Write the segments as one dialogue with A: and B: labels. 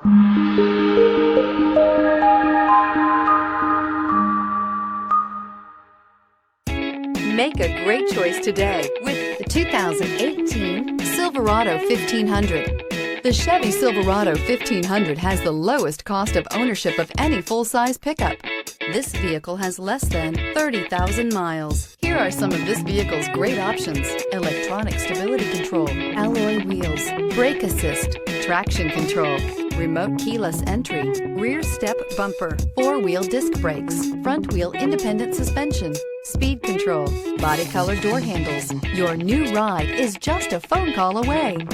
A: Make a great choice today with the 2018 Silverado 1500. The Chevy Silverado 1500 has the lowest cost of ownership of any full-size pickup. This vehicle has less than 30,000 miles. Here are some of this vehicle's great options: electronic stability control, alloy wheels, brake assist, traction control, remote keyless entry, rear step bumper, four-wheel disc brakes, front wheel independent suspension, speed control, body color door handles. Your new ride is just a phone call away.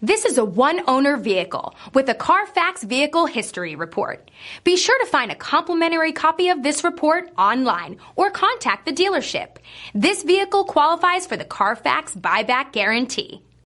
B: This is a one-owner vehicle with a CARFAX Vehicle History Report. Be sure to find a complimentary copy of this report online or contact the dealership. This vehicle qualifies for the CARFAX Buyback Guarantee.